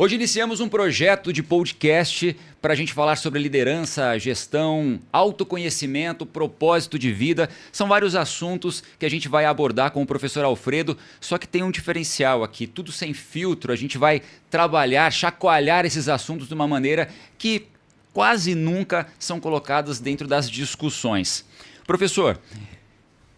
Hoje iniciamos um projeto de podcast para a gente falar sobre liderança, gestão, autoconhecimento, propósito de vida. São vários assuntos que a gente vai abordar com o professor Alfredo, só que tem um diferencial aqui, tudo sem filtro. A gente vai trabalhar, chacoalhar esses assuntos de uma maneira que quase nunca são colocadas dentro das discussões. Professor,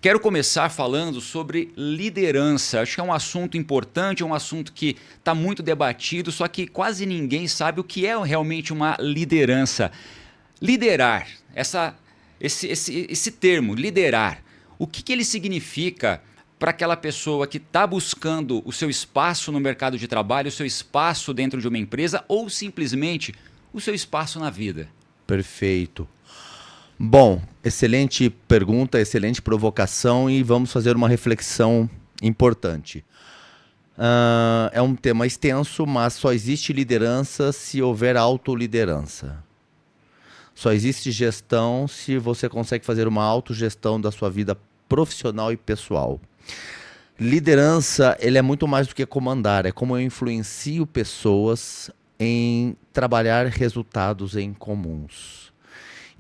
quero começar falando sobre liderança. Acho que é um assunto importante, é um assunto que está muito debatido, só que quase ninguém sabe o que é realmente uma liderança. Liderar, esse termo, liderar, o que ele significa para aquela pessoa que está buscando o seu espaço no mercado de trabalho, o seu espaço dentro de uma empresa ou simplesmente o seu espaço na vida? Perfeito. Bom, excelente pergunta, excelente provocação e vamos fazer uma reflexão importante. É um tema extenso, mas só existe liderança se houver autoliderança. Só existe gestão se você consegue fazer uma autogestão da sua vida profissional e pessoal. Liderança, ele é muito mais do que comandar, é como eu influencio pessoas em trabalhar resultados em comuns.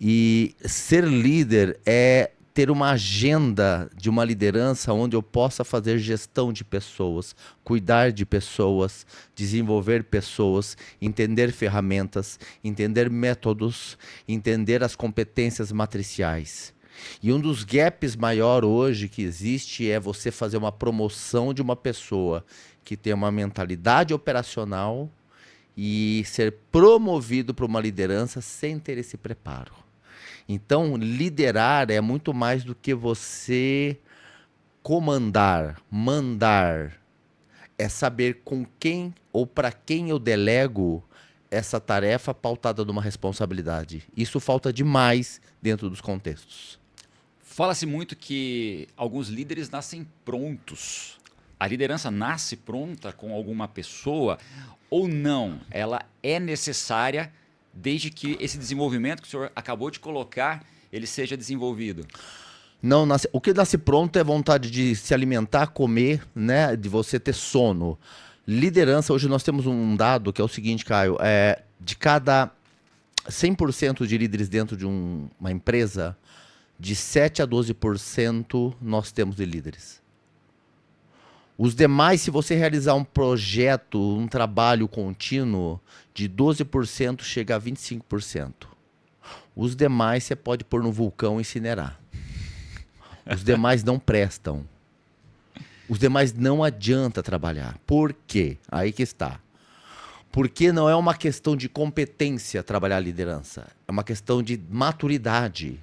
E ser líder é ter uma agenda de uma liderança onde eu possa fazer gestão de pessoas, cuidar de pessoas, desenvolver pessoas, entender ferramentas, entender métodos, entender as competências matriciais. E um dos gaps maior hoje que existe é você fazer uma promoção de uma pessoa que tem uma mentalidade operacional e ser promovido para uma liderança sem ter esse preparo. Então, liderar é muito mais do que você comandar, mandar. É saber com quem ou para quem eu delego essa tarefa pautada numa responsabilidade. Isso falta demais dentro dos contextos. Fala-se muito que alguns líderes nascem prontos. A liderança nasce pronta com alguma pessoa ou não? Ela é necessária desde que esse desenvolvimento que o senhor acabou de colocar, ele seja desenvolvido? Não, o que nasce pronto é vontade de se alimentar, comer, né, de você ter sono. Liderança, hoje nós temos um dado que é o seguinte, Caio, de cada 100% de líderes dentro de uma empresa, de 7 a 12% nós temos de líderes. Os demais, se você realizar um projeto, um trabalho contínuo, de 12% chega a 25%. Os demais você pode pôr no vulcão e incinerar. Os demais não prestam. Os demais não adianta trabalhar. Por quê? Aí que está. Porque não é uma questão de competência trabalhar a liderança. É uma questão de maturidade.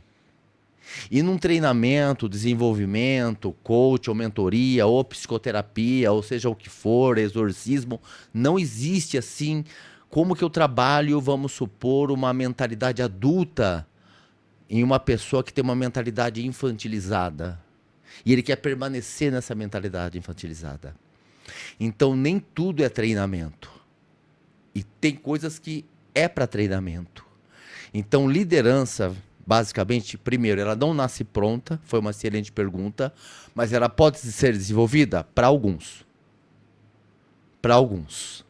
E num treinamento, desenvolvimento, coach ou mentoria, ou psicoterapia, ou seja o que for, exorcismo, não existe assim como que eu trabalho, vamos supor, uma mentalidade adulta em uma pessoa que tem uma mentalidade infantilizada. E ele quer permanecer nessa mentalidade infantilizada. Então nem tudo é treinamento. E tem coisas que é para treinamento. Então liderança, basicamente, primeiro, ela não nasce pronta, foi uma excelente pergunta, mas ela pode ser desenvolvida para alguns. Para alguns.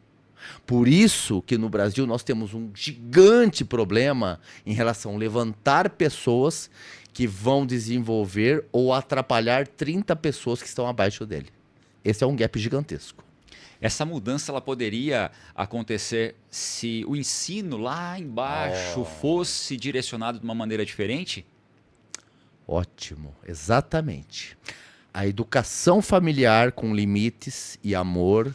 Por isso que no Brasil nós temos um gigante problema em relação a levantar pessoas que vão desenvolver ou atrapalhar 30 pessoas que estão abaixo dele. Esse é um gap gigantesco. Essa mudança ela poderia acontecer se o ensino lá embaixo fosse direcionado de uma maneira diferente? Ótimo, exatamente. A educação familiar com limites e amor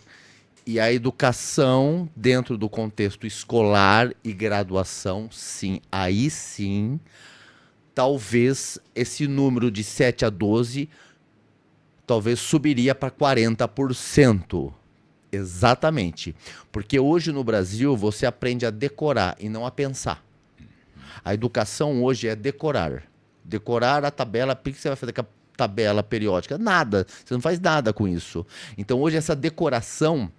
e a educação dentro do contexto escolar e graduação, sim, aí sim, talvez esse número de 7 a 12 talvez subiria para 40%. Exatamente. Porque hoje no Brasil você aprende a decorar e não a pensar. A educação hoje é decorar. Decorar a tabela, o que você vai fazer com a tabela periódica? Nada. Você não faz nada com isso. Então hoje essa decoração,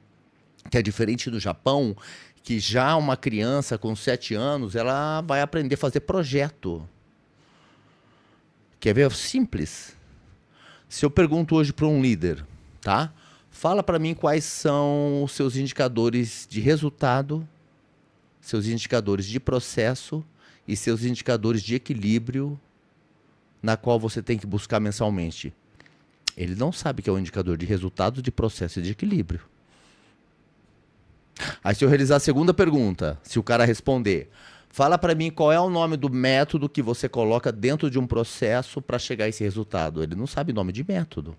que é diferente do Japão, que já uma criança com 7 anos, ela vai aprender a fazer projeto. Quer ver? Simples. Se eu pergunto hoje para um líder, tá? Fala para mim quais são os seus indicadores de resultado, seus indicadores de processo e seus indicadores de equilíbrio na qual você tem que buscar mensalmente. Ele não sabe que é um indicador de resultado, de processo e de equilíbrio. Aí se eu realizar a segunda pergunta, se o cara responder, fala para mim qual é o nome do método que você coloca dentro de um processo para chegar a esse resultado. Ele não sabe nome de método.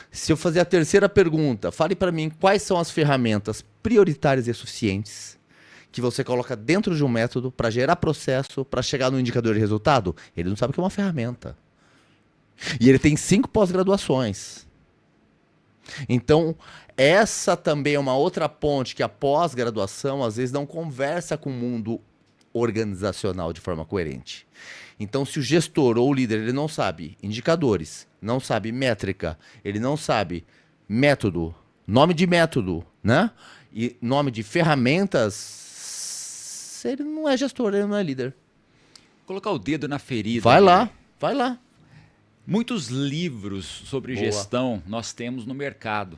Se eu fazer a terceira pergunta, fale para mim quais são as ferramentas prioritárias e suficientes que você coloca dentro de um método para gerar processo, para chegar no indicador de resultado. Ele não sabe o que é uma ferramenta. E ele tem 5 pós-graduações. Então, essa também é uma outra ponte que a pós-graduação às vezes não conversa com o mundo organizacional de forma coerente. Então, se o gestor ou o líder ele não sabe indicadores, não sabe métrica, ele não sabe método, nome de método, né? E nome de ferramentas, ele não é gestor, ele não é líder. Colocar o dedo na ferida. Vai lá, vai lá. Muitos livros sobre Boa. gestão nós temos no mercado.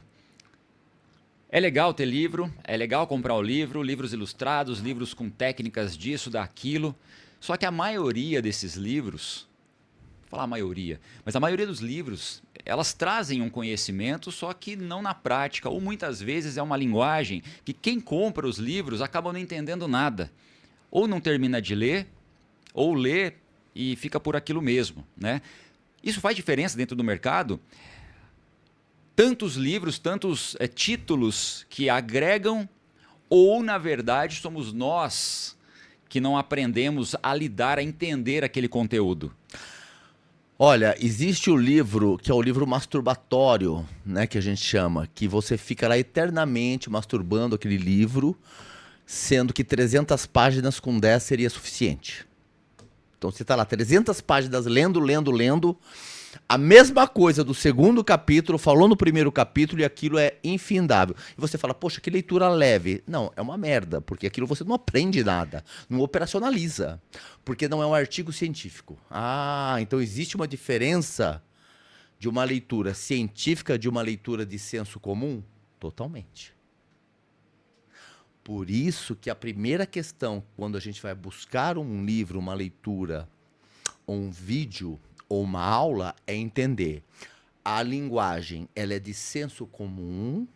É legal ter livro, é legal comprar o livro, livros ilustrados, livros com técnicas disso, daquilo. Só que a maioria desses livros, vou falar a maioria, mas a maioria dos livros, elas trazem um conhecimento, só que não na prática, ou muitas vezes é uma linguagem que quem compra os livros acaba não entendendo nada. Ou não termina de ler, ou lê e fica por aquilo mesmo, né? Isso faz diferença dentro do mercado? Tantos livros, tantos títulos que agregam, ou na verdade somos nós que não aprendemos a lidar, a entender aquele conteúdo? Olha, existe o livro, que é o livro masturbatório, né, que a gente chama, que você fica lá eternamente masturbando aquele livro, sendo que 300 páginas com 10 seria suficiente. Então você está lá 300 páginas lendo, a mesma coisa do segundo capítulo, falou no primeiro capítulo e aquilo é infindável. E você fala, poxa, que leitura leve. Não, é uma merda, porque aquilo você não aprende nada, não operacionaliza, porque não é um artigo científico. Ah, então existe uma diferença de uma leitura científica de uma leitura de senso comum? Totalmente. Por isso que a primeira questão, quando a gente vai buscar um livro, uma leitura, um vídeo ou uma aula, é entender a linguagem, ela é de senso comum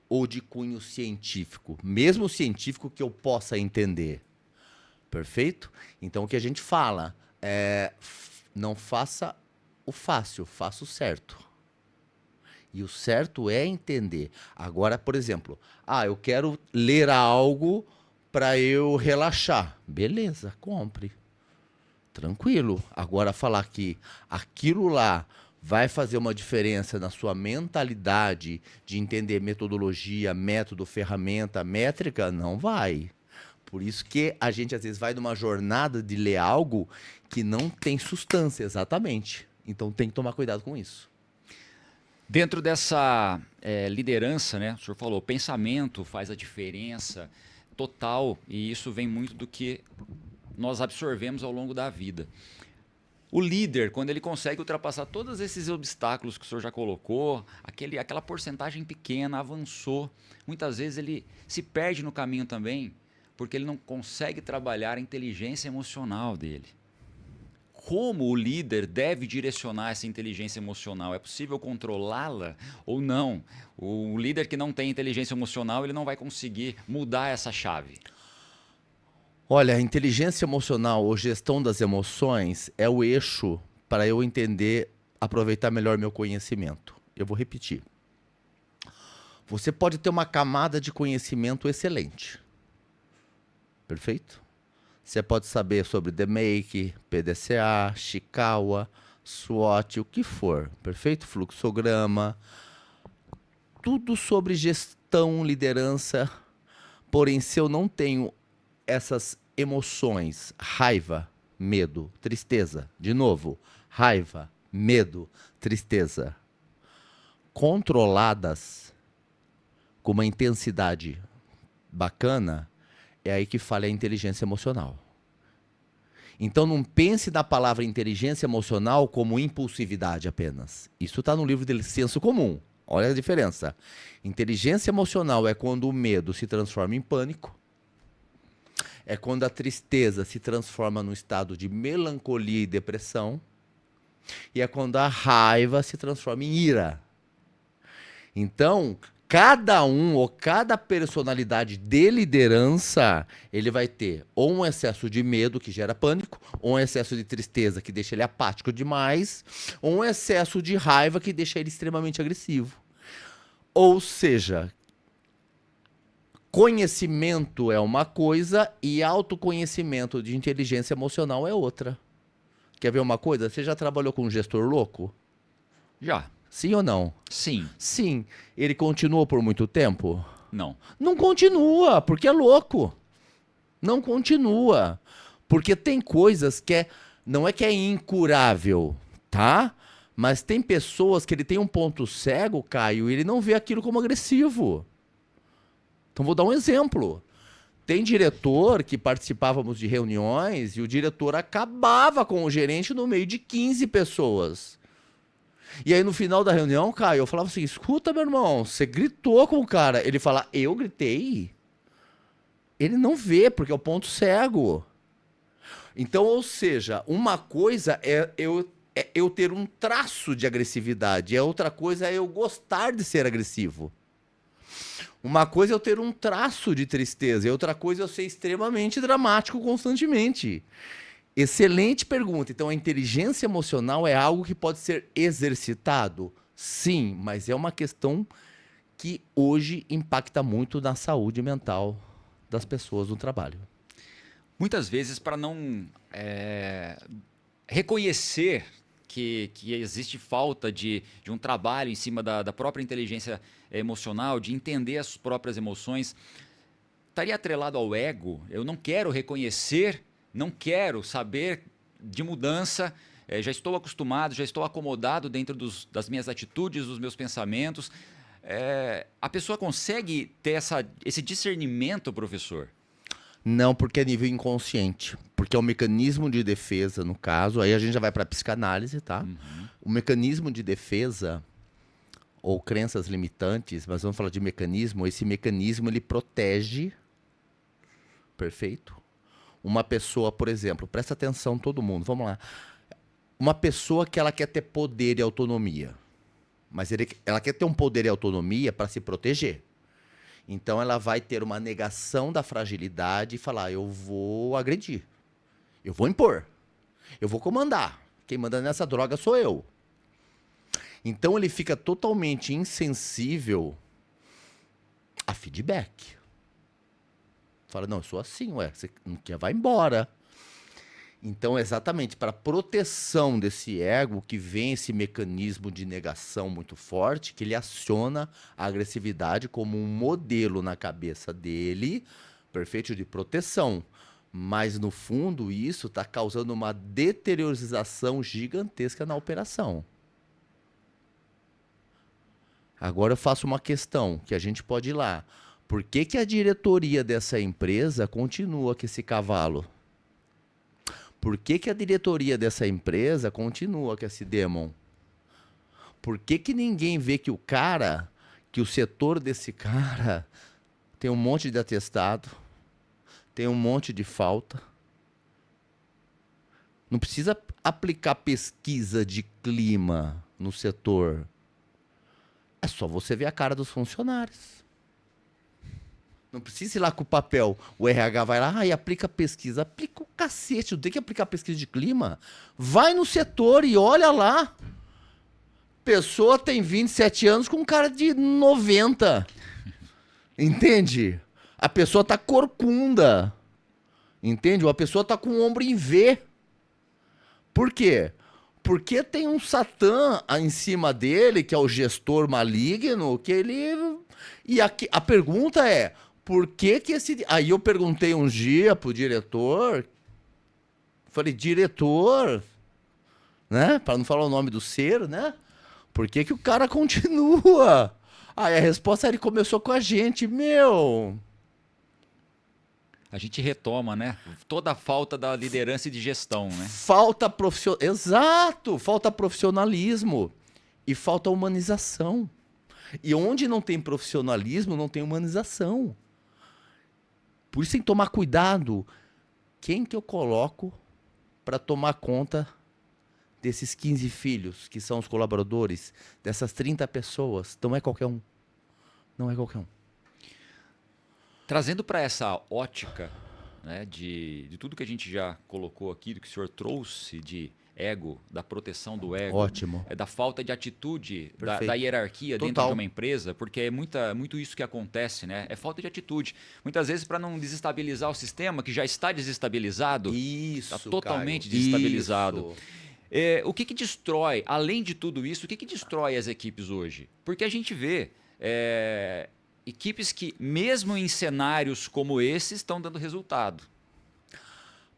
ou de cunho científico, mesmo científico que eu possa entender. Perfeito? Então o que a gente fala é, não faça o fácil, faça o certo. E o certo é entender. Agora, por exemplo, eu quero ler algo para eu relaxar. Beleza, compre. Tranquilo. Agora, falar que aquilo lá vai fazer uma diferença na sua mentalidade de entender metodologia, método, ferramenta, métrica, não vai. Por isso que a gente, às vezes, vai numa jornada de ler algo que não tem substância, exatamente. Então, tem que tomar cuidado com isso. Dentro dessa liderança, né, o senhor falou, o pensamento faz a diferença total, e isso vem muito do que nós absorvemos ao longo da vida. O líder, quando ele consegue ultrapassar todos esses obstáculos que o senhor já colocou, aquela porcentagem pequena, avançou, muitas vezes ele se perde no caminho também, porque ele não consegue trabalhar a inteligência emocional dele. Como o líder deve direcionar essa inteligência emocional? É possível controlá-la ou não? O líder que não tem inteligência emocional, ele não vai conseguir mudar essa chave. Olha, a inteligência emocional ou gestão das emoções é o eixo para eu entender, aproveitar melhor meu conhecimento. Eu vou repetir. Você pode ter uma camada de conhecimento excelente. Perfeito? Você pode saber sobre DMAIC, PDCA, Chikawa, SWOT, o que for. Perfeito? Fluxograma. Tudo sobre gestão, liderança. Porém, se eu não tenho essas emoções, raiva, medo, tristeza, de novo, raiva, medo, tristeza, controladas com uma intensidade bacana, é aí que falha a inteligência emocional. Então não pense na palavra inteligência emocional como impulsividade apenas. Isso está no livro dele, Senso Comum. Olha a diferença. Inteligência emocional é quando o medo se transforma em pânico. É quando a tristeza se transforma num estado de melancolia e depressão. E é quando a raiva se transforma em ira. Então, cada um ou cada personalidade de liderança, ele vai ter ou um excesso de medo que gera pânico, ou um excesso de tristeza que deixa ele apático demais, ou um excesso de raiva que deixa ele extremamente agressivo. Ou seja, conhecimento é uma coisa e autoconhecimento de inteligência emocional é outra. Quer ver uma coisa? Você já trabalhou com um gestor louco? Já. Sim ou não? Sim. Sim. Ele continuou por muito tempo? Não. Não continua, porque é louco. Não continua. Porque tem coisas não é que é incurável, tá? Mas tem pessoas que ele tem um ponto cego, Caio, e ele não vê aquilo como agressivo. Então vou dar um exemplo. Tem diretor que participávamos de reuniões e o diretor acabava com o gerente no meio de 15 pessoas. E aí no final da reunião, Caio, eu falava assim, escuta, meu irmão, você gritou com o cara. Ele fala, eu gritei? Ele não vê, porque é o ponto cego. Então, ou seja, uma coisa é eu ter um traço de agressividade, a outra coisa é eu gostar de ser agressivo. Uma coisa é eu ter um traço de tristeza, e outra coisa é eu ser extremamente dramático constantemente. Excelente pergunta. Então, a inteligência emocional é algo que pode ser exercitado? Sim, mas é uma questão que hoje impacta muito na saúde mental das pessoas no trabalho. Muitas vezes, para não reconhecer que existe falta de um trabalho em cima da própria inteligência emocional, de entender as próprias emoções, estaria atrelado ao ego. Eu não quero reconhecer, não quero saber de mudança, já estou acostumado, já estou acomodado dentro das minhas atitudes, dos meus pensamentos. A pessoa consegue ter esse discernimento, professor? Não, porque é nível inconsciente. Porque é um mecanismo de defesa, no caso. Aí a gente já vai para a psicanálise, tá? Uhum. O mecanismo de defesa, ou crenças limitantes, mas vamos falar de mecanismo. Esse mecanismo, ele protege. Perfeito? Uma pessoa, por exemplo, presta atenção todo mundo, vamos lá. Uma pessoa que ela quer ter poder e autonomia. Mas ela quer ter um poder e autonomia para se proteger. Então ela vai ter uma negação da fragilidade e falar, eu vou agredir, eu vou impor, eu vou comandar. Quem manda nessa droga sou eu. Então ele fica totalmente insensível a feedback. Fala, não, eu sou assim, ué, você não quer, vai embora. Então, exatamente, para proteção desse ego que vem esse mecanismo de negação muito forte, que ele aciona a agressividade como um modelo na cabeça dele, perfeito, de proteção. Mas, no fundo, isso está causando uma deteriorização gigantesca na operação. Agora eu faço uma questão, que a gente pode ir lá. Por que a diretoria dessa empresa continua com esse cavalo? Por que a diretoria dessa empresa continua com esse demon? Por que ninguém vê que o setor desse cara tem um monte de atestado, tem um monte de falta? Não precisa aplicar pesquisa de clima no setor. É só você ver a cara dos funcionários. Não precisa ir lá com o papel. O RH vai lá e aplica pesquisa. Aplica o cacete. Não tem que aplicar pesquisa de clima. Vai no setor e olha lá. Pessoa tem 27 anos com um cara de 90. Entende? A pessoa tá corcunda. Entende? A pessoa tá com o ombro em V. Por quê? Porque tem um Satã em cima dele, que é o gestor maligno, que ele... E aqui, a pergunta é... Por que esse... Aí eu perguntei um dia pro diretor, falei, diretor, né? Para não falar o nome do ser, né? Por que o cara continua? Aí a resposta, ele começou com a gente, meu... A gente retoma, né? Toda a falta da liderança e de gestão, né? Exato, falta profissionalismo e falta humanização. E onde não tem profissionalismo, não tem humanização. Por isso tem que tomar cuidado. Quem que eu coloco para tomar conta desses 15 filhos, que são os colaboradores, dessas 30 pessoas? Não é qualquer um. Não é qualquer um. Trazendo para essa ótica, né, de tudo que a gente já colocou aqui, do que o senhor trouxe de ego, da proteção do ego, Ótimo. da falta de atitude, da Perfeito. hierarquia dentro Total. de uma empresa, porque é muito isso que acontece, né? É falta de atitude. Muitas vezes, para não desestabilizar o sistema, que já está desestabilizado, Isso, está totalmente Caio. desestabilizado. Isso. O que destrói, além de tudo isso, o que destrói as equipes hoje? Porque a gente vê equipes que, mesmo em cenários como esse, estão dando resultado.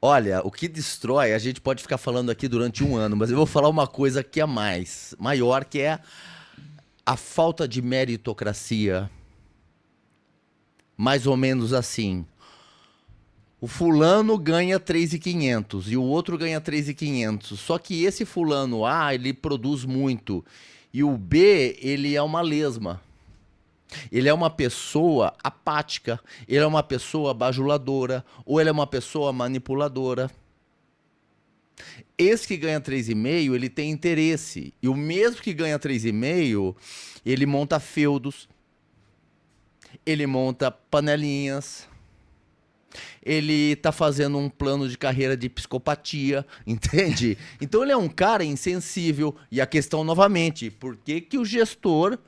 Olha, o que destrói, a gente pode ficar falando aqui durante um ano, mas eu vou falar uma coisa que é maior, que é a falta de meritocracia. Mais ou menos assim. O fulano ganha 3.500 e o outro ganha 3.500. Só que esse fulano A, ele produz muito. E o B, ele é uma lesma. Ele é uma pessoa apática, ele é uma pessoa bajuladora, ou ele é uma pessoa manipuladora. Esse que ganha 3,5, ele tem interesse. E o mesmo que ganha 3,5, ele monta feudos, ele monta panelinhas, ele tá fazendo um plano de carreira de psicopatia, entende? Então ele é um cara insensível. E a questão novamente, por que que o gestor...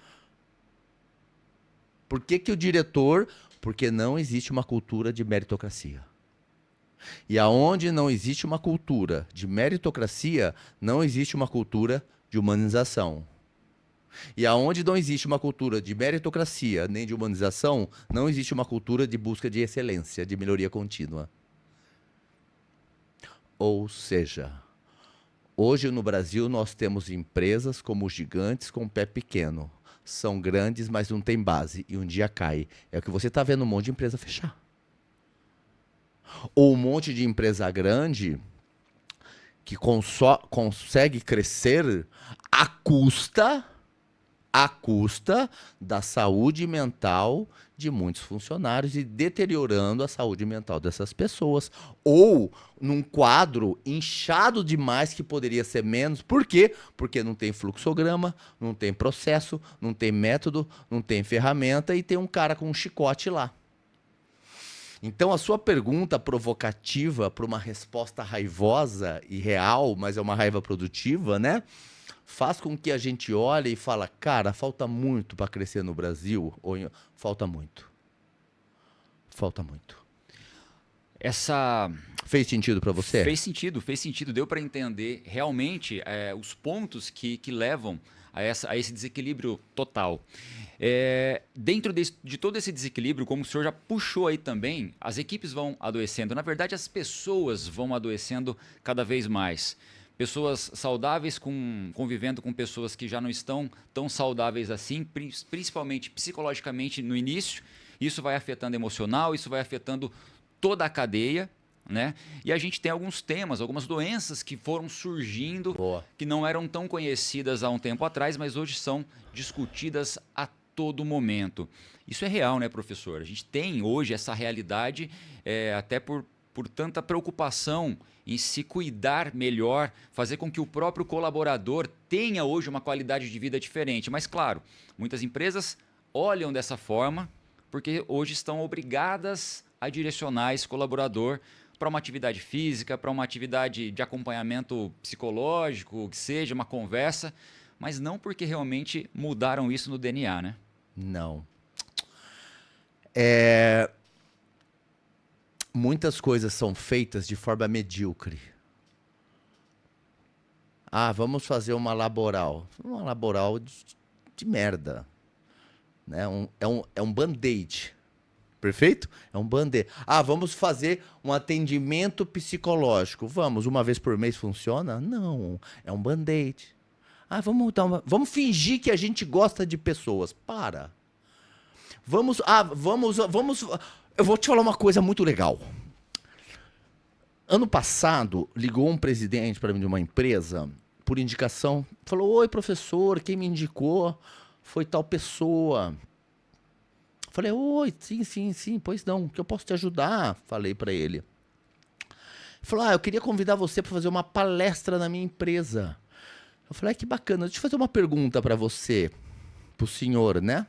Por que que o diretor? Porque não existe uma cultura de meritocracia. E aonde não existe uma cultura de meritocracia, não existe uma cultura de humanização. E aonde não existe uma cultura de meritocracia nem de humanização, não existe uma cultura de busca de excelência, de melhoria contínua. Ou seja, hoje no Brasil nós temos empresas como os gigantes com pé pequeno. São grandes, mas não tem base. E um dia cai. É o que você está vendo um monte de empresa fechar. Ou um monte de empresa grande que consegue crescer à custa da saúde mental de muitos funcionários e deteriorando a saúde mental dessas pessoas. Ou num quadro inchado demais que poderia ser menos. Por quê? Porque não tem fluxograma, não tem processo, não tem método, não tem ferramenta e tem um cara com um chicote lá. Então a sua pergunta provocativa para uma resposta raivosa e real, mas é uma raiva produtiva, né? Faz com que a gente olhe e fala, cara, falta muito para crescer no Brasil. Falta muito. Falta muito. Fez sentido para você? Fez sentido. Deu para entender realmente os pontos que levam a esse desequilíbrio total. Dentro de todo esse desequilíbrio, como o senhor já puxou aí também, as equipes vão adoecendo. Na verdade, as pessoas vão adoecendo cada vez mais. Pessoas saudáveis convivendo com pessoas que já não estão tão saudáveis assim, principalmente psicologicamente no início. Isso vai afetando emocional, isso vai afetando toda a cadeia, né? E a gente tem alguns temas, algumas doenças que foram surgindo, que não eram tão conhecidas há um tempo atrás, mas hoje são discutidas a todo momento. Isso é real, né, professor? A gente tem hoje essa realidade, até por tanta preocupação em se cuidar melhor, fazer com que o próprio colaborador tenha hoje uma qualidade de vida diferente. Mas, claro, muitas empresas olham dessa forma porque hoje estão obrigadas a direcionar esse colaborador para uma atividade física, para uma atividade de acompanhamento psicológico, que seja uma conversa, mas não porque realmente mudaram isso no DNA, né? Não. Muitas coisas são feitas de forma medíocre. Ah, vamos fazer uma laboral. Uma laboral de merda. Né? É um band-aid. Perfeito? É um band-aid. Ah, vamos fazer um atendimento psicológico. Vamos, uma vez por mês funciona? Não, é um band-aid. Ah, vamos fingir que a gente gosta de pessoas. Para. Eu vou te falar uma coisa muito legal. Ano passado, ligou um presidente para mim de uma empresa, por indicação, falou: Oi, professor, quem me indicou foi tal pessoa. Falei: Oi, sim, sim, sim, pois não, que eu posso te ajudar? Falei para ele. Ele falou: eu queria convidar você para fazer uma palestra na minha empresa. Eu falei: que bacana, deixa eu fazer uma pergunta para você, para o senhor, né?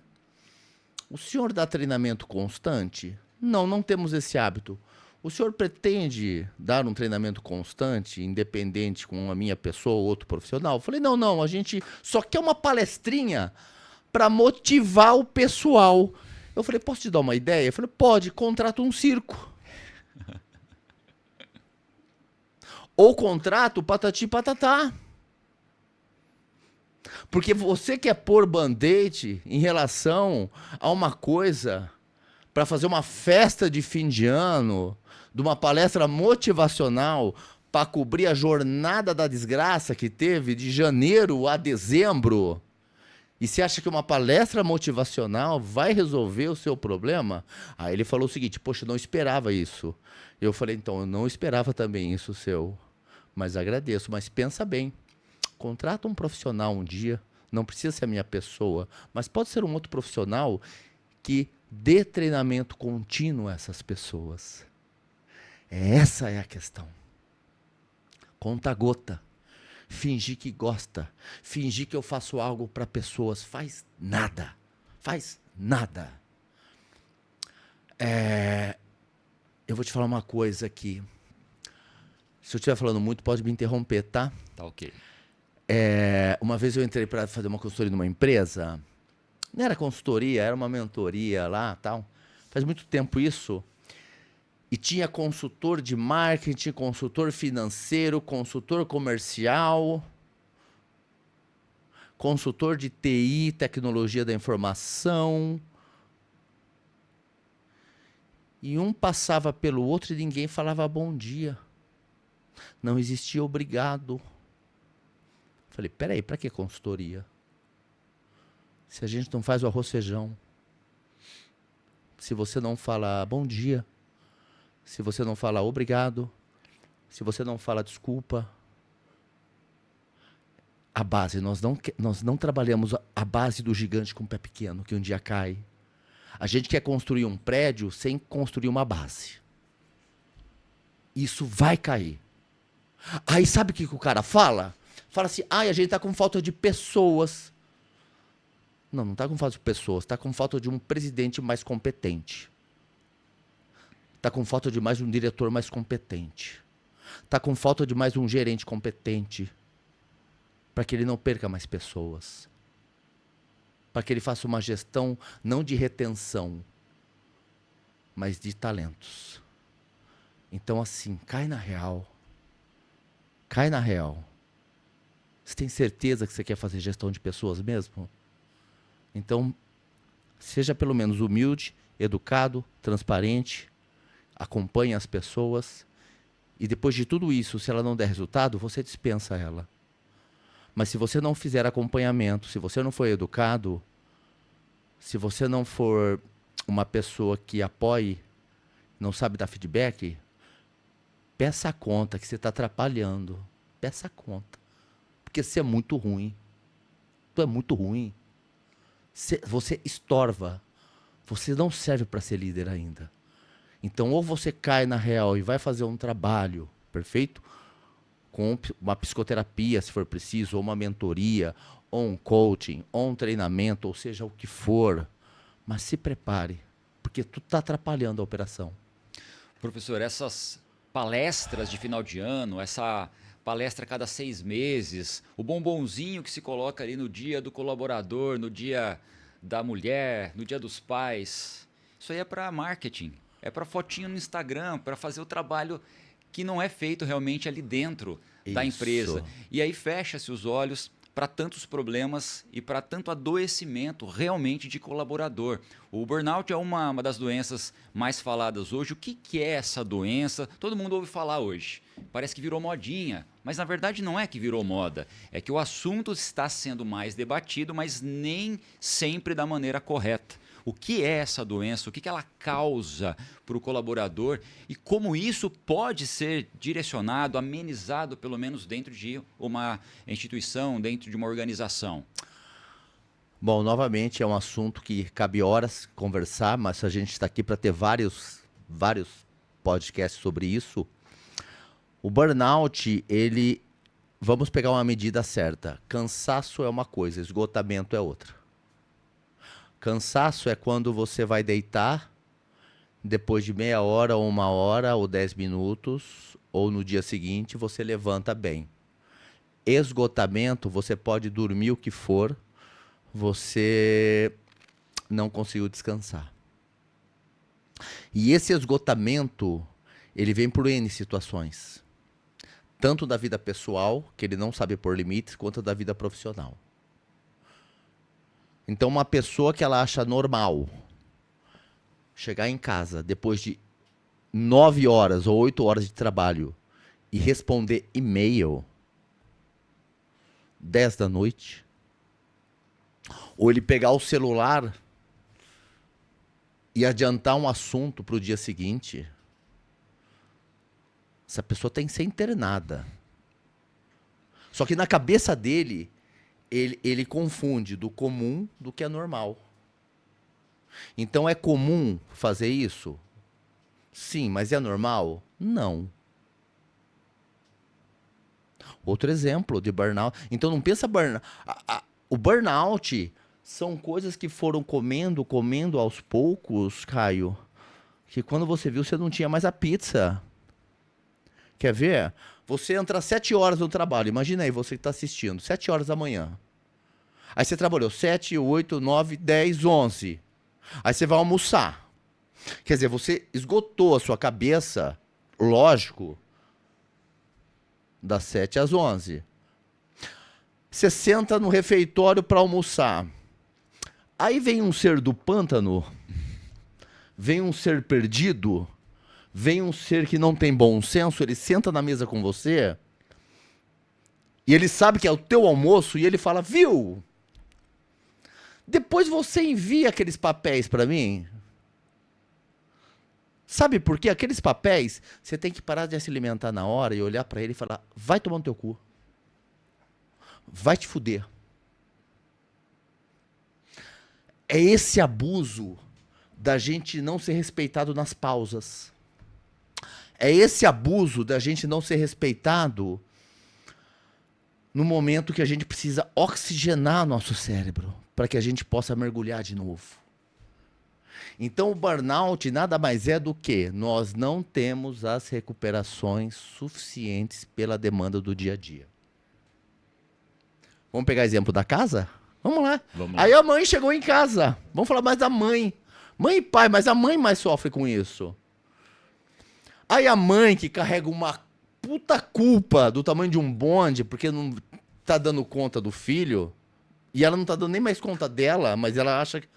O senhor dá treinamento constante? Não, não temos esse hábito. O senhor pretende dar um treinamento constante, independente com a minha pessoa ou outro profissional? Eu falei: não, não, a gente só quer uma palestrinha para motivar o pessoal. Eu falei: posso te dar uma ideia? Eu falei: pode, contrata um circo. Ou contrato patati patatá. Porque você quer pôr band-aid em relação a uma coisa para fazer uma festa de fim de ano, de uma palestra motivacional para cobrir a jornada da desgraça que teve de janeiro a dezembro. E você acha que uma palestra motivacional vai resolver o seu problema? Aí ele falou o seguinte: poxa, eu não esperava isso. Eu falei: então, eu não esperava também isso seu. Mas agradeço, mas pensa bem. Contrata um profissional um dia, não precisa ser a minha pessoa, mas pode ser um outro profissional que dê treinamento contínuo a essas pessoas. Essa é a questão. Conta gota. Fingir que gosta. Fingir que eu faço algo para pessoas. Faz nada. Faz nada. Eu vou te falar uma coisa aqui. Se eu estiver falando muito, pode me interromper, tá? Tá ok. Uma vez eu entrei para fazer uma consultoria numa empresa. Não era consultoria, era uma mentoria lá, tal. Faz muito tempo isso. E tinha consultor de marketing, consultor financeiro, consultor comercial, consultor de TI, tecnologia da informação. E um passava pelo outro e ninguém falava bom dia. Não existia obrigado. Falei: peraí, para que consultoria? Se a gente não faz o arroz feijão, se você não fala bom dia, se você não fala obrigado, se você não fala desculpa, a base, nós não trabalhamos a base do gigante com o pé pequeno, que um dia cai. A gente quer construir um prédio sem construir uma base. Isso vai cair. Aí sabe o que o cara fala? Fala assim: a gente tá com falta de pessoas. Não, não tá com falta de pessoas, tá com falta de um presidente mais competente. Tá com falta de mais um diretor mais competente. Tá com falta de mais um gerente competente. Para que ele não perca mais pessoas. Para que ele faça uma gestão não de retenção, mas de talentos. Então, assim, cai na real. Cai na real. Você tem certeza que você quer fazer gestão de pessoas mesmo? Então, seja pelo menos humilde, educado, transparente, acompanhe as pessoas e depois de tudo isso, se ela não der resultado, você dispensa ela. Mas se você não fizer acompanhamento, se você não for educado, se você não for uma pessoa que apoie, não sabe dar feedback, peça a conta que você está atrapalhando. Peça a conta. Porque você é muito ruim. Tu é muito ruim. Você estorva. Você não serve para ser líder ainda. Então, ou você cai na real e vai fazer um trabalho, perfeito? Com uma psicoterapia, se for preciso, ou uma mentoria, ou um coaching, ou um treinamento, ou seja, o que for. Mas se prepare, porque tu está atrapalhando a operação. Professor, essas palestras de final de ano, essa palestra a cada 6 meses, o bombonzinho que se coloca ali no dia do colaborador, no dia da mulher, no dia dos pais, isso aí é para marketing, é para fotinho no Instagram, para fazer o trabalho que não é feito realmente ali dentro da empresa. E aí fecha-se os olhos para tantos problemas e para tanto adoecimento realmente de colaborador. O burnout é uma das doenças mais faladas hoje. O que é essa doença? Todo mundo ouve falar hoje. Parece que virou modinha, mas na verdade não é que virou moda. É que o assunto está sendo mais debatido, mas nem sempre da maneira correta. o que é essa doença, o que ela causa para o colaborador e como isso pode ser direcionado, amenizado, pelo menos dentro de uma instituição, dentro de uma organização. Bom, novamente é um assunto que cabe horas conversar, mas a gente está aqui para ter vários podcasts sobre isso. O burnout, vamos pegar uma medida certa. Cansaço é uma coisa, esgotamento é outra. Cansaço é quando você vai deitar, depois de meia hora, ou 1 hora, ou 10 minutos, ou no dia seguinte, você levanta bem. Esgotamento, você pode dormir o que for, você não conseguiu descansar. E esse esgotamento, ele vem por N situações. Tanto da vida pessoal, que ele não sabe pôr limites, quanto da vida profissional. Então, uma pessoa que ela acha normal chegar em casa depois de 9 horas ou 8 horas de trabalho e responder e-mail 10 da noite, ou ele pegar o celular e adiantar um assunto para o dia seguinte, essa pessoa tem que ser internada. Só que na cabeça dele, ele confunde do comum do que é normal. Então é comum fazer isso? Sim, mas é normal? Não. Outro exemplo de burnout. Então não pensa burnout. O burnout são coisas que foram comendo aos poucos, Caio, que quando você viu, você não tinha mais a pizza. Quer ver? Você entra às 7 horas no trabalho. Imagina aí, você que está assistindo. 7 horas da manhã. Aí você trabalhou 7, 8, 9, 10, 11. Aí você vai almoçar. Quer dizer, você esgotou a sua cabeça, lógico, das 7 às 11. Você senta no refeitório para almoçar. Aí vem um ser do pântano, vem um ser perdido, vem um ser que não tem bom senso, ele senta na mesa com você e ele sabe que é o teu almoço e ele fala, viu? Depois você envia aqueles papéis para mim. Sabe por quê? Aqueles papéis, você tem que parar de se alimentar na hora e olhar para ele e falar, vai tomar no teu cu. Vai te fuder. É esse abuso da gente não ser respeitado nas pausas. É esse abuso da gente não ser respeitado no momento que a gente precisa oxigenar nosso cérebro para que a gente possa mergulhar de novo. Então o burnout nada mais é do que nós não temos as recuperações suficientes pela demanda do dia a dia. Vamos pegar exemplo da casa? Vamos lá. Aí a mãe chegou em casa. Vamos falar mais da mãe. Mãe e pai, mas a mãe mais sofre com isso. Aí a mãe que carrega uma puta culpa do tamanho de um bonde, porque não tá dando conta do filho, e ela não tá dando nem mais conta dela, mas ela acha que...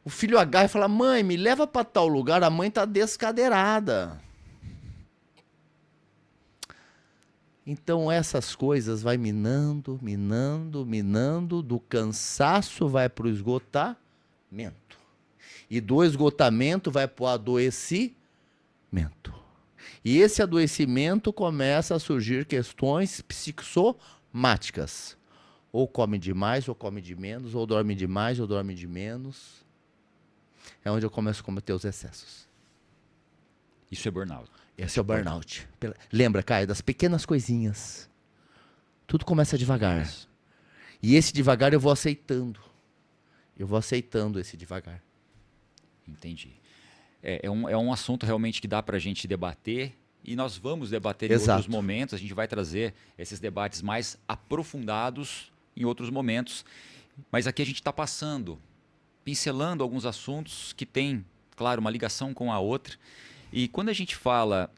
O filho agarra e fala, mãe, me leva pra tal lugar, a mãe tá descadeirada. Então essas coisas vai minando, do cansaço vai pro esgotamento. E do esgotamento vai pro adoecimento. E esse adoecimento começa a surgir questões psicossomáticas. Ou come demais, ou come de menos, ou dorme demais, ou dorme de menos. É onde eu começo a cometer os excessos. Isso é burnout. Esse é o burnout. Lembra, Caio, das pequenas coisinhas. Tudo começa devagar. Isso. E esse devagar eu vou aceitando. Eu vou aceitando esse devagar. Entendi. É um assunto realmente que dá para a gente debater e nós vamos debater em Exato. outros momentos. A gente vai trazer esses debates mais aprofundados em outros momentos. Mas aqui a gente está pincelando alguns assuntos que têm, claro, uma ligação com a outra. E quando a gente fala,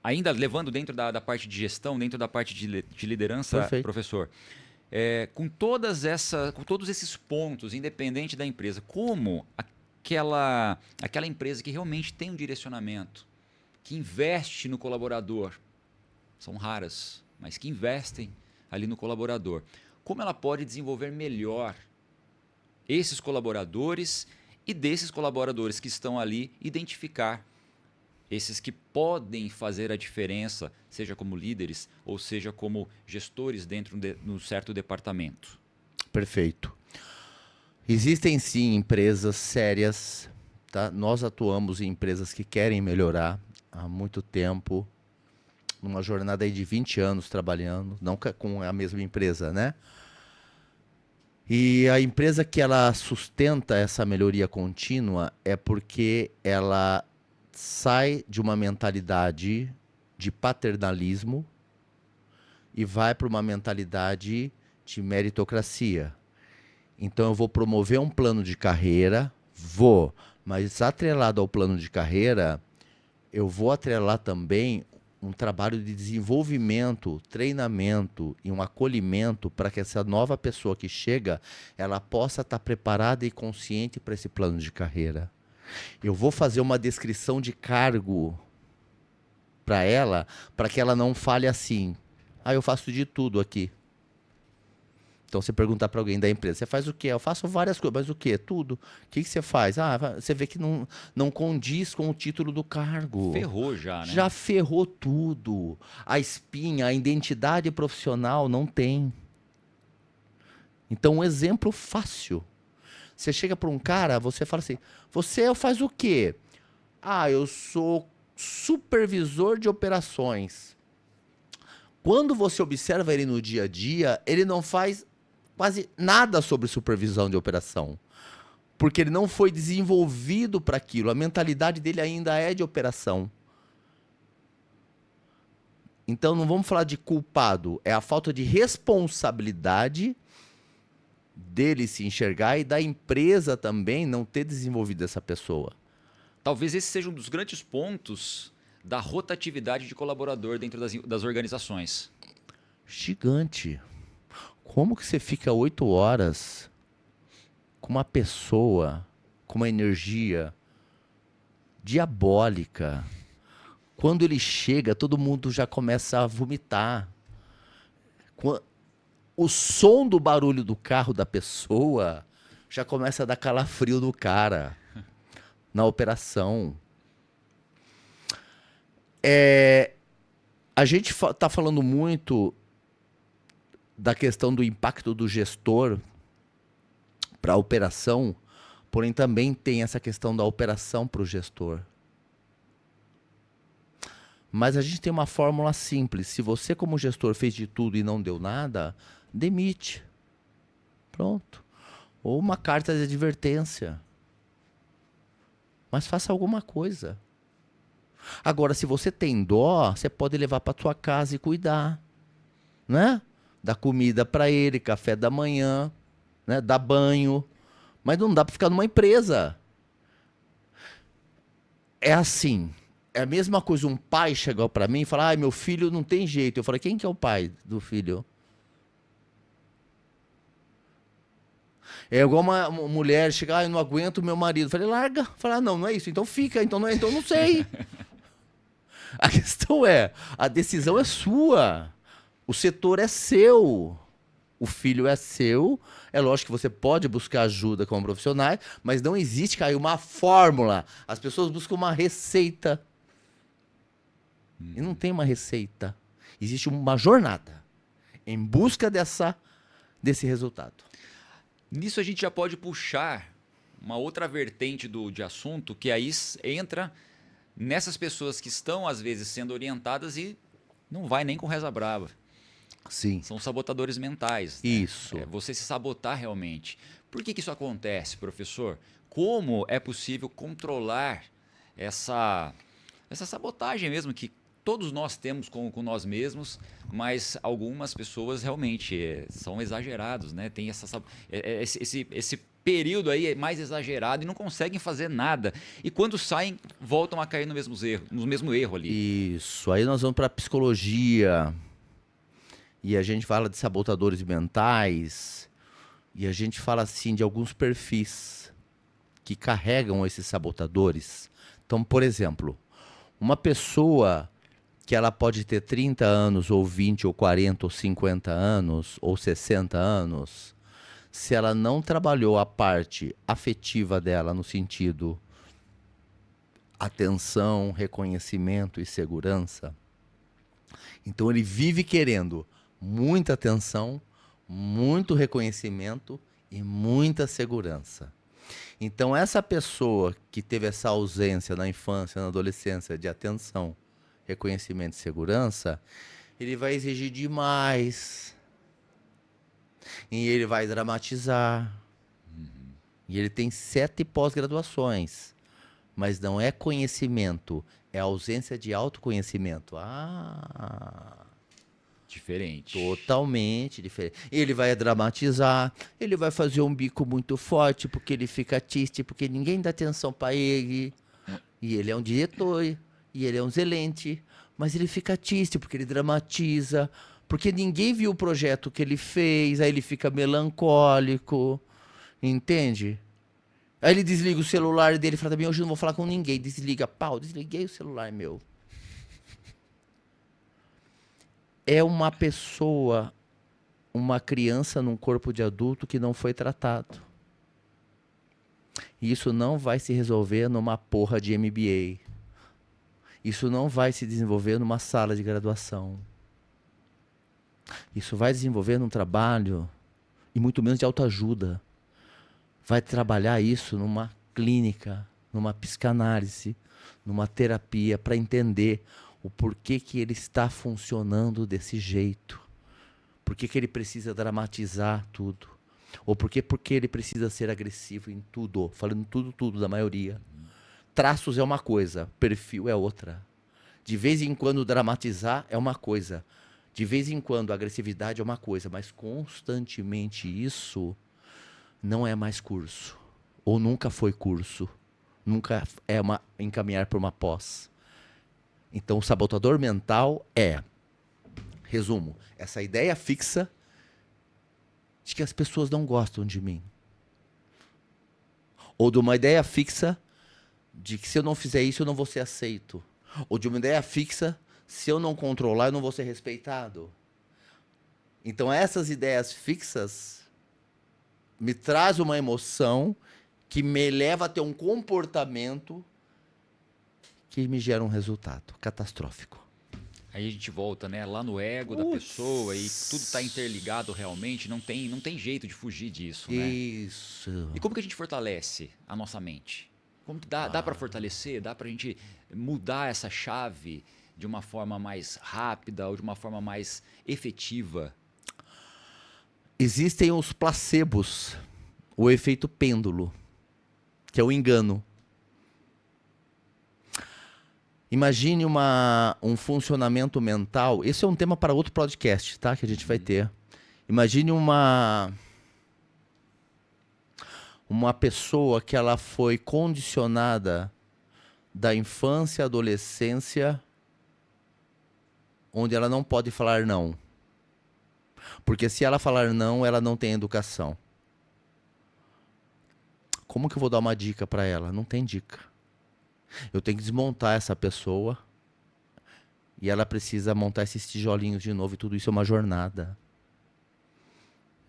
ainda levando dentro da parte de gestão, dentro da parte de liderança, Perfeito. Professor, com todos esses pontos, independente da empresa, como aquela empresa que realmente tem um direcionamento, que investe no colaborador, são raras, mas que investem ali no colaborador, como ela pode desenvolver melhor esses colaboradores e desses colaboradores que estão ali identificar esses que podem fazer a diferença, seja como líderes ou seja como gestores dentro de um certo departamento. Perfeito. Existem sim empresas sérias, tá? Nós atuamos em empresas que querem melhorar há muito tempo, numa jornada aí de 20 anos trabalhando, não com a mesma empresa, né? E a empresa que ela sustenta essa melhoria contínua é porque ela sai de uma mentalidade de paternalismo e vai para uma mentalidade de meritocracia. Então eu vou promover um plano de carreira, mas atrelado ao plano de carreira, eu vou atrelar também um trabalho de desenvolvimento, treinamento e um acolhimento para que essa nova pessoa que chega, ela possa estar preparada e consciente para esse plano de carreira. Eu vou fazer uma descrição de cargo para ela, para que ela não fale assim: ah, eu faço de tudo aqui. Então, você perguntar para alguém da empresa, você faz o quê? Eu faço várias coisas, mas o quê? Tudo. O que você faz? Ah, você vê que não condiz com o título do cargo. Ferrou já, né? Já ferrou tudo. A espinha, a identidade profissional não tem. Então, um exemplo fácil. Você chega para um cara, você fala assim, você faz o quê? Ah, eu sou supervisor de operações. Quando você observa ele no dia a dia, ele não faz quase nada sobre supervisão de operação. Porque ele não foi desenvolvido para aquilo. A mentalidade dele ainda é de operação. Então não vamos falar de culpado. É a falta de responsabilidade dele se enxergar e da empresa também não ter desenvolvido essa pessoa. Talvez esse seja um dos grandes pontos da rotatividade de colaborador dentro das organizações. Gigante. Como que você fica 8 horas com uma pessoa com uma energia diabólica? Quando ele chega, todo mundo já começa a vomitar. O som do barulho do carro da pessoa já começa a dar calafrio no cara na operação. A gente está falando muito da questão do impacto do gestor para a operação, porém também tem essa questão da operação para o gestor. Mas a gente tem uma fórmula simples. Se você, como gestor, fez de tudo e não deu nada, demite. Pronto. Ou uma carta de advertência. Mas faça alguma coisa. Agora, se você tem dó, você pode levar para sua casa e cuidar, né? Dar comida para ele, café da manhã, né? Dar banho. Mas não dá para ficar numa empresa. É assim. É a mesma coisa um pai chegar para mim e falar: ai, meu filho não tem jeito. Eu falei: quem que é o pai do filho? É igual uma mulher chegar: ah, eu não aguento meu marido. Eu falei: larga. Falar: não é isso. Então fica. Então não é. Então não sei. A questão é, a decisão é sua. O setor é seu. O filho é seu. É lógico que você pode buscar ajuda como profissional, mas não existe, cara, uma fórmula. As pessoas buscam uma receita. E não tem uma receita. Existe uma jornada em busca desse resultado. Nisso a gente já pode puxar uma outra vertente de assunto, que aí entra nessas pessoas que estão, às vezes, sendo orientadas e não vai nem com reza brava. Sim. São sabotadores mentais. Né? Isso. É você se sabotar realmente. Por que isso acontece, professor? Como é possível controlar essa sabotagem mesmo que todos nós temos com nós mesmos, mas algumas pessoas realmente são exagerados, né? Tem esse período aí mais exagerado e não conseguem fazer nada. E quando saem, voltam a cair no mesmo erro ali. Isso. Aí nós vamos para a psicologia. E a gente fala de sabotadores mentais. E a gente fala assim de alguns perfis que carregam esses sabotadores. Então, por exemplo, uma pessoa que ela pode ter 30 anos, ou 20, ou 40, ou 50 anos, ou 60 anos, se ela não trabalhou a parte afetiva dela no sentido atenção, reconhecimento e segurança, então ele vive querendo muita atenção, muito reconhecimento e muita segurança. Então essa pessoa que teve essa ausência na infância, na adolescência de atenção, reconhecimento e segurança, ele vai exigir demais. E ele vai dramatizar. E ele tem 7 pós-graduações. Mas não é conhecimento, é ausência de autoconhecimento. Diferente. Totalmente diferente. Ele vai dramatizar, ele vai fazer um bico muito forte porque ele fica triste, porque ninguém dá atenção para ele. E ele é um diretor, e ele é um excelente, mas ele fica triste porque ele dramatiza, porque ninguém viu o projeto que ele fez, aí ele fica melancólico, entende? Aí ele desliga o celular dele e fala também, hoje eu não vou falar com ninguém. Desliga, pau, desliguei o celular, meu. É uma pessoa, uma criança num corpo de adulto que não foi tratado. E isso não vai se resolver numa porra de MBA. Isso não vai se desenvolver numa sala de graduação. Isso vai desenvolver num trabalho, e muito menos de autoajuda. Vai trabalhar isso numa clínica, numa psicanálise, numa terapia, para entender o porquê que ele está funcionando desse jeito. Por que ele precisa dramatizar tudo. Ou porque ele precisa ser agressivo em tudo. Falando tudo da maioria. Traços é uma coisa, perfil é outra. De vez em quando dramatizar é uma coisa. De vez em quando a agressividade é uma coisa. Mas constantemente isso não é mais curso. Ou nunca foi curso. Nunca é encaminhar por uma pós. Então o sabotador mental é, resumo, essa ideia fixa de que as pessoas não gostam de mim. Ou de uma ideia fixa de que se eu não fizer isso eu não vou ser aceito. Ou de uma ideia fixa, se eu não controlar eu não vou ser respeitado. Então essas ideias fixas me traz uma emoção que me leva a ter um comportamento que me gera um resultado catastrófico. Aí a gente volta, né, lá no ego da pessoa e tudo tá interligado realmente, não tem jeito de fugir disso, né? Isso. E como que a gente fortalece a nossa mente? Como que dá para fortalecer? Dá pra gente mudar essa chave de uma forma mais rápida ou de uma forma mais efetiva? Existem os placebos, o efeito pêndulo, que é o engano. Imagine um funcionamento mental. Esse é um tema para outro podcast, tá? Que a gente vai ter. Imagine uma pessoa que ela foi condicionada da infância à adolescência, onde ela não pode falar não. Porque se ela falar não, ela não tem educação. Como que eu vou dar uma dica para ela? Não tem dica. Eu tenho que desmontar essa pessoa e ela precisa montar esses tijolinhos de novo e tudo isso é uma jornada.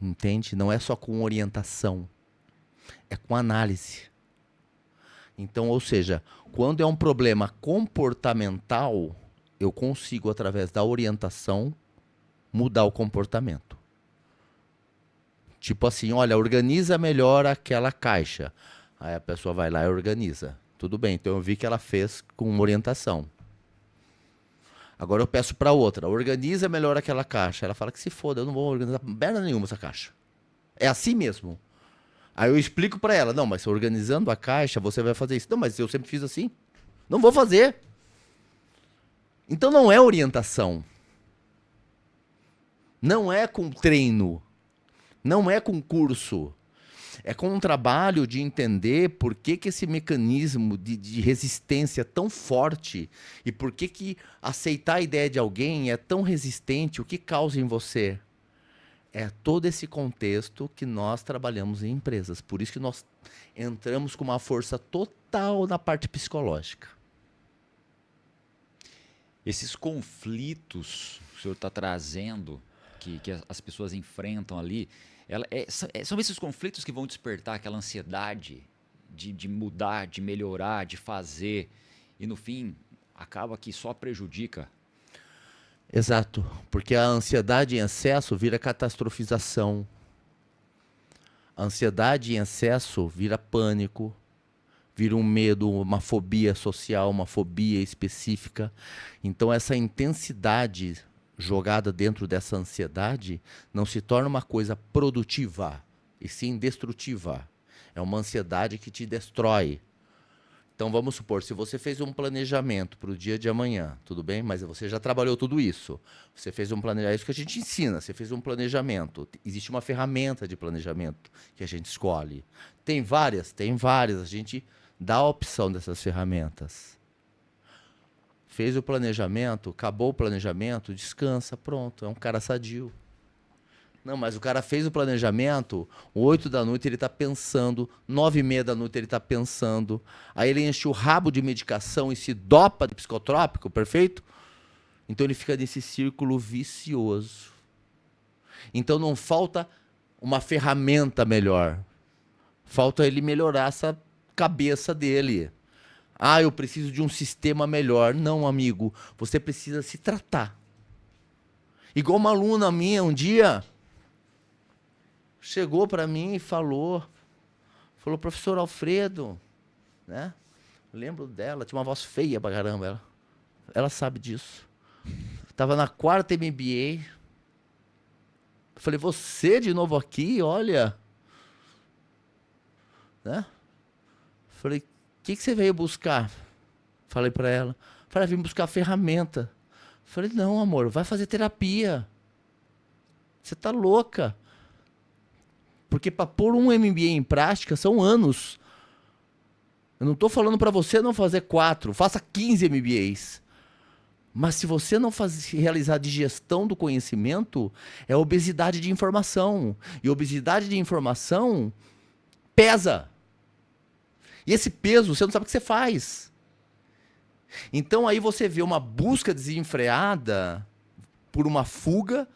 Entende? Não é só com orientação, é com análise. Então, ou seja, quando é um problema comportamental, eu consigo, através da orientação, mudar o comportamento. Tipo assim, olha, organiza melhor aquela caixa. Aí a pessoa vai lá e organiza. Tudo bem, então eu vi que ela fez com uma orientação. Agora eu peço para outra, organiza melhor aquela caixa. Ela fala que se foda, eu não vou organizar merda nenhuma essa caixa. É assim mesmo. Aí eu explico para ela, não, mas organizando a caixa você vai fazer isso. Não, mas eu sempre fiz assim. Não vou fazer. Então não é orientação. Não é com treino. Não é com curso. É com um trabalho de entender por que esse mecanismo de resistência é tão forte e por que aceitar a ideia de alguém é tão resistente, o que causa em você. É todo esse contexto que nós trabalhamos em empresas. Por isso que nós entramos com uma força total na parte psicológica. Esses conflitos que o senhor está trazendo, que as pessoas enfrentam ali, São esses conflitos que vão despertar aquela ansiedade de mudar, de melhorar, de fazer. E no fim, acaba que só prejudica. Exato, porque a ansiedade em excesso vira catastrofização. A ansiedade em excesso vira pânico, vira um medo, uma fobia social, uma fobia específica. Então essa intensidade jogada dentro dessa ansiedade não se torna uma coisa produtiva, e sim destrutiva. É uma ansiedade que te destrói. Então vamos supor, se você fez um planejamento para o dia de amanhã, tudo bem? Mas você já trabalhou tudo isso. Você fez um planejamento, é isso que a gente ensina, você fez um planejamento. Existe uma ferramenta de planejamento que a gente escolhe. Tem várias, a gente dá a opção dessas ferramentas. Fez o planejamento, acabou o planejamento, descansa, pronto, é um cara sadio. Não, mas o cara fez o planejamento, 8 da noite ele está pensando, 9h30 da noite ele está pensando, aí ele enche o rabo de medicação e se dopa de psicotrópico, perfeito? Então ele fica nesse círculo vicioso. Então não falta uma ferramenta melhor, falta ele melhorar essa cabeça dele. Ah, eu preciso de um sistema melhor. Não, amigo, você precisa se tratar. Igual uma aluna minha um dia chegou para mim e falou, professor Alfredo, né? Lembro dela, tinha uma voz feia pra caramba, ela sabe disso. Tava na 4ª MBA. Falei, você de novo aqui, olha, né? Falei, o que você veio buscar? Falei para ela. Falei, vim buscar ferramenta. Falei, não, amor, vai fazer terapia. Você tá louca. Porque para pôr um MBA em prática são anos. Eu não estou falando para você não fazer 4, faça 15 MBAs. Mas se você não realizar de gestão do conhecimento, é obesidade de informação. E obesidade de informação pesa. E esse peso, você não sabe o que você faz. Então aí você vê uma busca desenfreada por uma fuga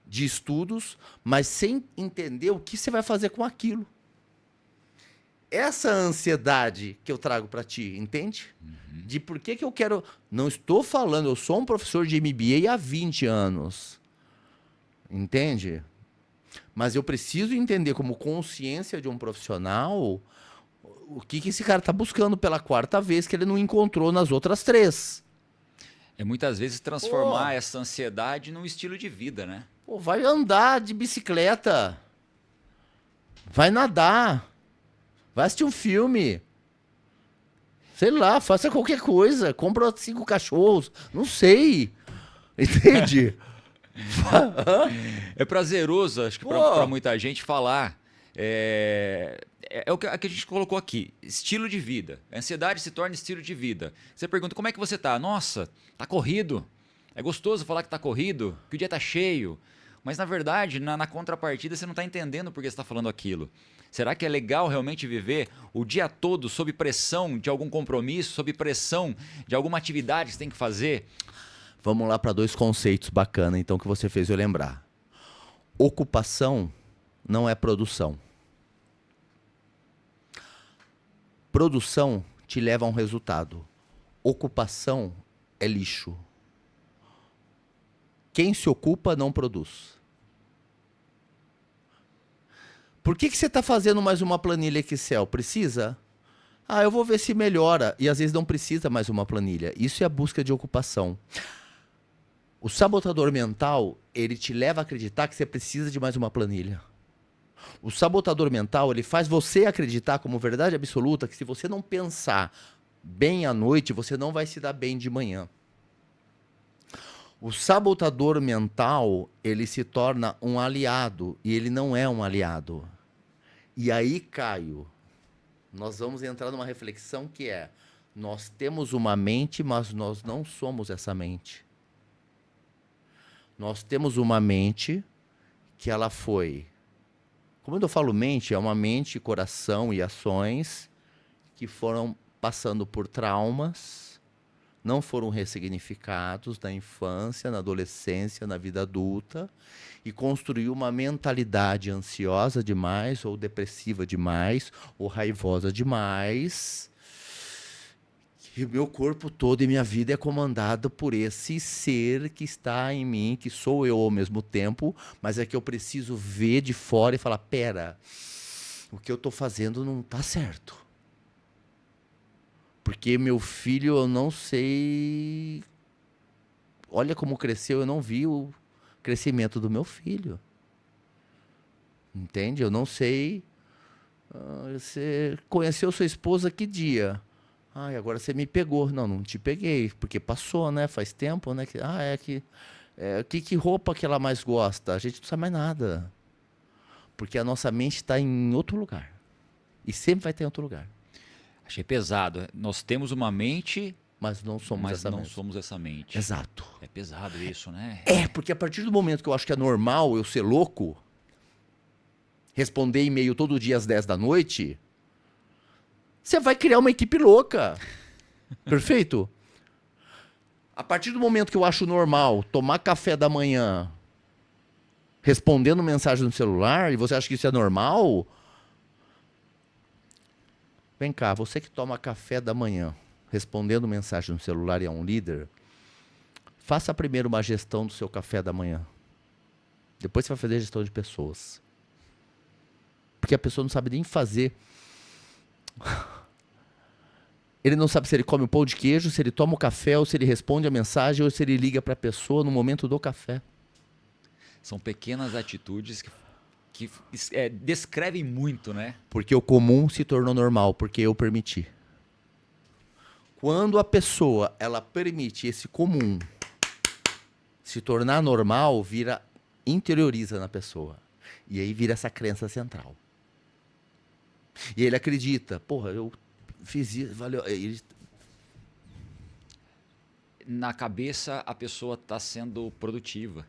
de estudos, mas sem entender o que você vai fazer com aquilo. Essa ansiedade que eu trago para ti, entende? Uhum. De por que eu quero... Não estou falando, eu sou um professor de MBA há 20 anos. Entende? Mas eu preciso entender como consciência de um profissional o que esse cara está buscando pela 4ª vez que ele não encontrou nas outras 3. É muitas vezes transformar essa ansiedade num estilo de vida, né? Pô, vai andar de bicicleta. Vai nadar. Vai assistir um filme. Sei lá, faça qualquer coisa. Compra 5 cachorros. Não sei. Entende? É prazeroso, acho que para muita gente falar. É o que a gente colocou aqui. Estilo de vida. A ansiedade se torna estilo de vida. Você pergunta, como é que você tá? Nossa, tá corrido. É gostoso falar que tá corrido, que o dia tá cheio. Mas, na verdade, na contrapartida, você não está entendendo por que você está falando aquilo. Será que é legal realmente viver o dia todo sob pressão de algum compromisso, sob pressão de alguma atividade que você tem que fazer? Vamos lá para 2 conceitos bacanas, então, que você fez eu lembrar. Ocupação não é produção. Produção te leva a um resultado. Ocupação é lixo. Quem se ocupa não produz. Por que você está fazendo mais uma planilha Excel? Precisa? Ah, eu vou ver se melhora. E às vezes não precisa mais uma planilha. Isso é a busca de ocupação. O sabotador mental, ele te leva a acreditar que você precisa de mais uma planilha. O sabotador mental, ele faz você acreditar como verdade absoluta que se você não pensar bem à noite, você não vai se dar bem de manhã. O sabotador mental, ele se torna um aliado e ele não é um aliado. E aí, Caio, nós vamos entrar numa reflexão que é: nós temos uma mente, mas nós não somos essa mente. Nós temos uma mente que ela foi... Quando eu falo mente, é uma mente, coração e ações que foram passando por traumas, não foram ressignificados na infância, na adolescência, na vida adulta, e construiu uma mentalidade ansiosa demais, ou depressiva demais, ou raivosa demais, que o meu corpo todo e minha vida é comandado por esse ser que está em mim, que sou eu ao mesmo tempo, mas é que eu preciso ver de fora e falar, pera, o que eu estou fazendo não está certo. Porque meu filho, eu não sei... Olha como cresceu, eu não vi o crescimento do meu filho. Entende? Eu não sei... você conheceu sua esposa que dia? Ai, agora você me pegou. Não, não te peguei, porque passou, né? Faz tempo, né? Que roupa que ela mais gosta? A gente não sabe mais nada. Porque a nossa mente está em outro lugar. E sempre vai estar em outro lugar. Achei pesado. Nós temos uma mente, Mas não somos mas essa não mente. somos essa mente. Exato. É pesado isso, né? Porque a partir do momento que eu acho que é normal eu ser louco, responder e-mail todo dia às 10 da noite, você vai criar uma equipe louca. Perfeito? A partir do momento que eu acho normal tomar café da manhã respondendo mensagem no celular, e você acha que isso é normal? Vem cá, você que toma café da manhã respondendo mensagem no celular e é um líder, faça primeiro uma gestão do seu café da manhã. Depois você vai fazer gestão de pessoas. Porque a pessoa não sabe nem fazer. Ele não sabe se ele come o pão de queijo, se ele toma o café, ou se ele responde a mensagem, ou se ele liga para a pessoa no momento do café. São pequenas atitudes que descrevem muito, né? Porque o comum se tornou normal, porque eu permiti. Quando a pessoa ela permite esse comum se tornar normal, interioriza na pessoa. E aí vira essa crença central. E ele acredita, porra, eu fiz isso, valeu. Na cabeça, a pessoa está sendo produtiva.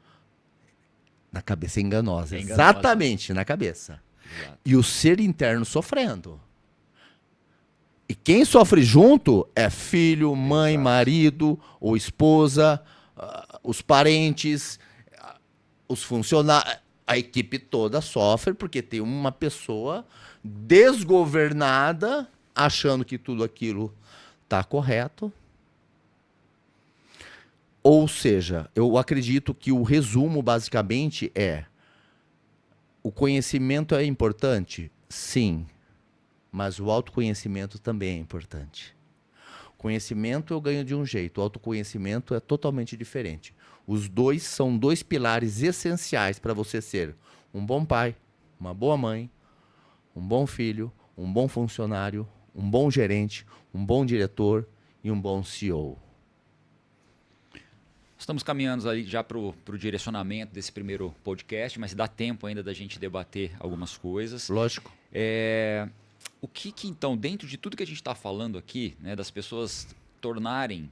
Na cabeça enganosa. É enganosa. Exatamente, na cabeça. Exato. E o ser interno sofrendo. E quem sofre junto é filho, mãe, Exato. marido, ou esposa, os parentes, os funcionários. A equipe toda sofre porque tem uma pessoa desgovernada, achando que tudo aquilo está correto. Ou seja, eu acredito que o resumo basicamente é: o conhecimento é importante? Sim. Mas o autoconhecimento também é importante. O conhecimento eu ganho de um jeito, o autoconhecimento é totalmente diferente. Os dois são dois pilares essenciais para você ser um bom pai, uma boa mãe, um bom filho, um bom funcionário, um bom gerente, um bom diretor e um bom CEO. Estamos caminhando ali já para o direcionamento desse primeiro podcast, mas dá tempo ainda da gente debater algumas coisas. Lógico. O que então, dentro de tudo que a gente está falando aqui, né, das pessoas tornarem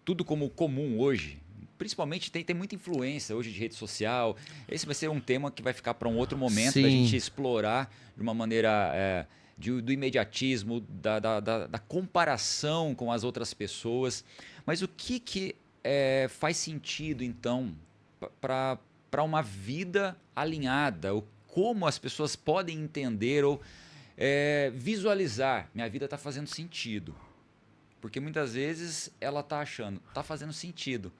tudo como comum hoje, principalmente tem muita influência hoje de rede social, esse vai ser um tema que vai ficar para um outro momento, da gente explorar de uma maneira do imediatismo, da comparação com as outras pessoas. Mas o que faz sentido, então, para uma vida alinhada? Como as pessoas podem entender ou visualizar, minha vida está fazendo sentido? Porque muitas vezes ela está achando, está fazendo sentido,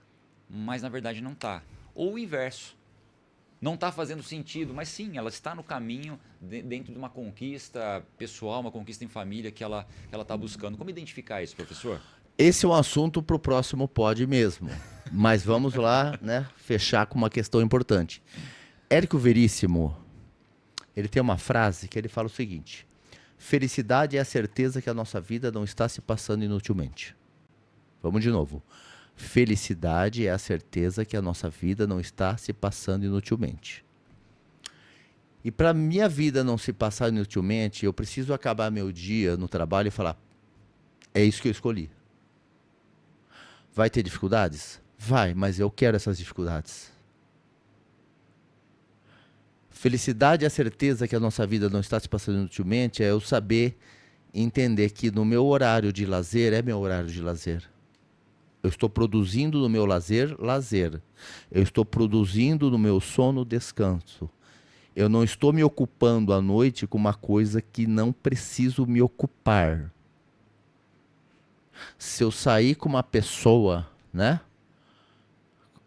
mas na verdade não está. Ou o inverso. Não está fazendo sentido, mas sim, ela está no caminho dentro de uma conquista pessoal, uma conquista em família que ela está buscando. Como identificar isso, professor? Esse é um assunto para o próximo pod mesmo. Mas vamos lá, né, fechar com uma questão importante. Érico Veríssimo, ele tem uma frase que ele fala o seguinte: felicidade é a certeza que a nossa vida não está se passando inutilmente. Vamos de novo. Felicidade é a certeza que a nossa vida não está se passando inutilmente. E para minha vida não se passar inutilmente, eu preciso acabar meu dia no trabalho e falar: é isso que eu escolhi. Vai ter dificuldades? Vai, mas eu quero essas dificuldades. Felicidade é a certeza que a nossa vida não está se passando inutilmente, é eu saber entender que no meu horário de lazer é meu horário de lazer. Eu estou produzindo no meu lazer, lazer. Eu estou produzindo no meu sono, descanso. Eu não estou me ocupando à noite com uma coisa que não preciso me ocupar. Se eu sair com uma pessoa, né?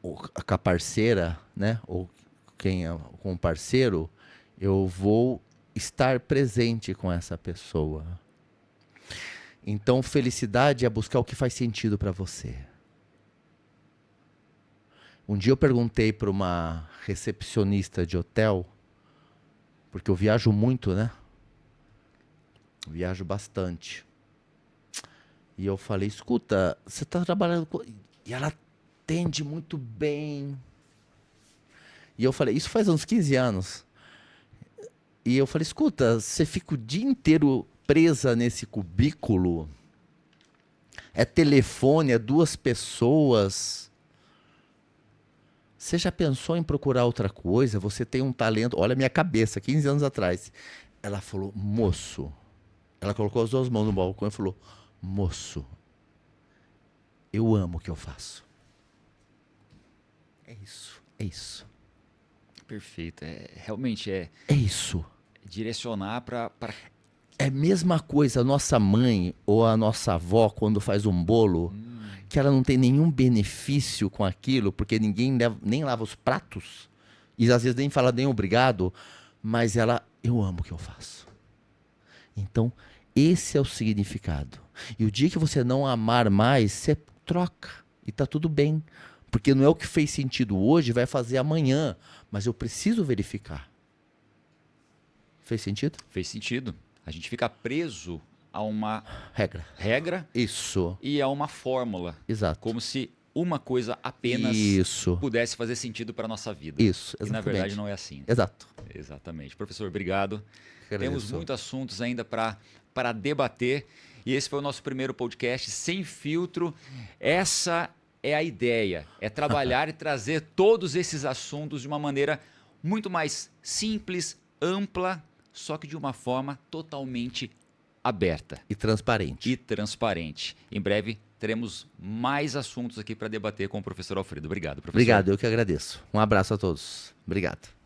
Ou com a parceira, né? Ou quem é com o parceiro, eu vou estar presente com essa pessoa. Então, felicidade é buscar o que faz sentido para você. Um dia eu perguntei para uma recepcionista de hotel, porque eu viajo muito, né? Viajo bastante. E eu falei, escuta, você está trabalhando com... E ela atende muito bem. E eu falei, isso faz uns 15 anos. E eu falei, escuta, você fica o dia inteiro presa nesse cubículo? É telefone, é 2 pessoas. Você já pensou em procurar outra coisa? Você tem um talento. Olha a minha cabeça, 15 anos atrás. Ela falou, moço. Ela colocou as 2 mãos no balcão e falou, moço, eu amo o que eu faço. É isso, é isso. Perfeito. Realmente é É isso. direcionar para... É a mesma coisa a nossa mãe ou a nossa avó quando faz um bolo, que ela não tem nenhum benefício com aquilo, porque ninguém nem lava os pratos, e às vezes nem fala nem obrigado, mas ela, eu amo o que eu faço. Então, esse é o significado. E o dia que você não amar mais, você troca, e tá tudo bem. Porque não é o que fez sentido hoje, vai fazer amanhã, mas eu preciso verificar. Fez sentido? Fez sentido. A gente fica preso a uma regra. Isso. E a uma fórmula. Exato. Como se uma coisa apenas Isso. pudesse fazer sentido para a nossa vida. Isso, exatamente. E na verdade não é assim. Exato. Exatamente. Professor, obrigado. Agradeço. Temos muitos assuntos ainda para debater. E esse foi o nosso primeiro podcast sem filtro. Essa é a ideia. É trabalhar e trazer todos esses assuntos de uma maneira muito mais simples, ampla, só que de uma forma totalmente aberta. E transparente. Em breve teremos mais assuntos aqui para debater com o professor Alfredo. Obrigado, professor. Obrigado, eu que agradeço. Um abraço a todos. Obrigado.